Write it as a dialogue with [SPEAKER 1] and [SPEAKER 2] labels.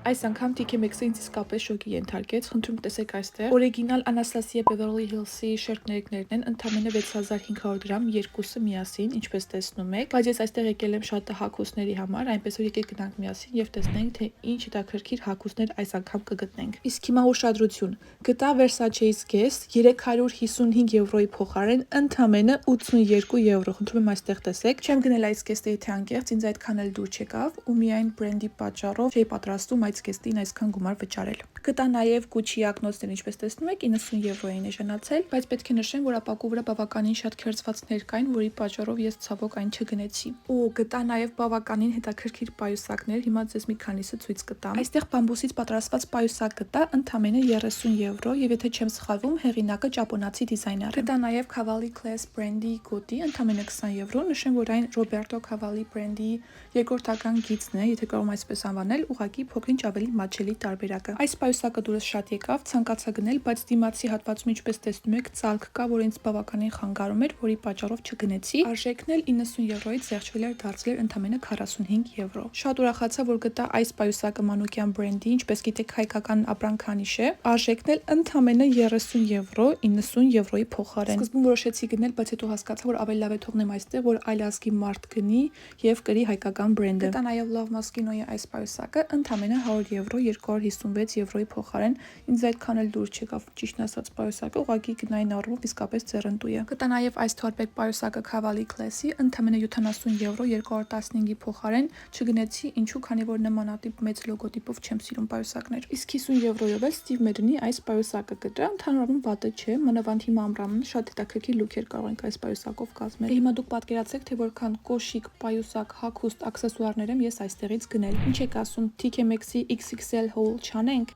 [SPEAKER 1] Այս անգամ TK Maxx-ը ինձ իսկապես շոկի ենթարկեց, խնդրում տեսեք այստեղ։ Օրիգինալ Anastasia Beverly Hills-ի շերտներն են, ընդամենը 6500 դրամ, երկուսը միասին, ինչպես տեսնում եք, բայց ես այստեղ եկել եմ շատ հագուստների համար, այնպես որ եկեք գնանք միասին եւ տեսնենք, թե ինչ հետաքրքիր հագուստներ այս անգամ կգտնենք։ Իսկ հիմա ուշադրություն, գտա Versace-ից Guess 355 եվրոյի փոխարեն ընդամենը 82 եվրո։ Խնդրում եմ այստեղ տեսեք։ Չեմ գնել այս Guess-ը, եթե անկեղծ, ինձ այդքան էլ դուր չեկավ ու միայն բրենդի պատճառով չէի պատրաստում այս Guess-ին այսքան գումար վճարել։ Գտա նաև Gucci ակնոցներ, ինչպես տեսնում եք, 90 եվրոյին է ժանացել, բայց պետք է նշեմ, որ ապակու վրա բավականին շատ քերծվածքներ կային, որի պատճառով ես ցավոք այն չգնեցի։ Ու գտա նաև բավականին հետաքրքիր պայուսակներ, հիմա ձեզ մի քանիսը ցույց կտամ։ Այստեղ բամբուսից պատրաստված պայուսակ գտա ընդամենը 30 եվրո եւ եթե չեմ սխալվում, հեղինակը ճապոնացի դիզայներ է։ Գտա նաև Cavalli Class բրենդի գոտի ընդամենը 20 եվրո, նշեմ, որ այն Roberto Cavalli բրենդի երկրորդական գիծն է, եթե կարող եմ այսպես անվանել, ուղղակի փոքրինչ ավելի մատչելի տարբերակը։ Այս պայուսակը դուրս շատ եկավ, ցանկացա գնել, բայց դիմացի հատվածում ինչպես տեսնում եք, ծալք կա, որ ինձ բավականին խանգարում էր, որի պատճառով չգնեցի։ Արժեքն էլ 90 եվրոից զեղչվել էր դարձել ընդամենը 45 եվրո։ Շատ ուրախացա, որ գտա այս պայուսակը մանուկյան բրենդի, ինչպես գիտեք, հայկական ապրանքանիշ է։ Արժեքն էլ ընդամենը 30 եվրո, 90 եվրոյի փոխարեն։ Սկզբում որոշեցի գնել, բայց հետո հասկացա, որ ավելի լավ է թողնեմ այստեղ, որ այլ ազգի մարդ գնի եւ կրի հայկական բրենդը։ Գտա նաև Love Moschino-ի այս պայուսակը ընդամենը 100 եվրո, 256 եվրոյի փոխարեն։ Ինձ այդքան էլ դուր չեկավ, ճիշտն ասած, պայուսակը, ուղղակի գնային առումով իսկապես ձեռնտու է։ Գտա նաև այս Thorbek պայուսակը Cavalli Class-ի ընդամենը 70 եվրո, 215-ի փոխարեն։ Չգնեցի, ինչու, քանի որ նմանատիպ մեծ լոգոտիպով չեմ սիրում պայուսակներ։ Իսկ 50 եվրոյով էլ Steve Madden-ի այս պայուսակը գտա, ընդհանրապես վատը չէ, մանավանդ հիմա ամռանն շատ հետաքրքիր լուքեր կարող ենք այս պայուսակով կազմել։ Հիմա դուք պատկերացրեք, թե որքան կոշիկ պայուսակ, հագուստ, աքսեսուարներ եմ ես այստեղից գնել։ Ինչ եք ասում, TK Maxx-ի XXL haul չանենք։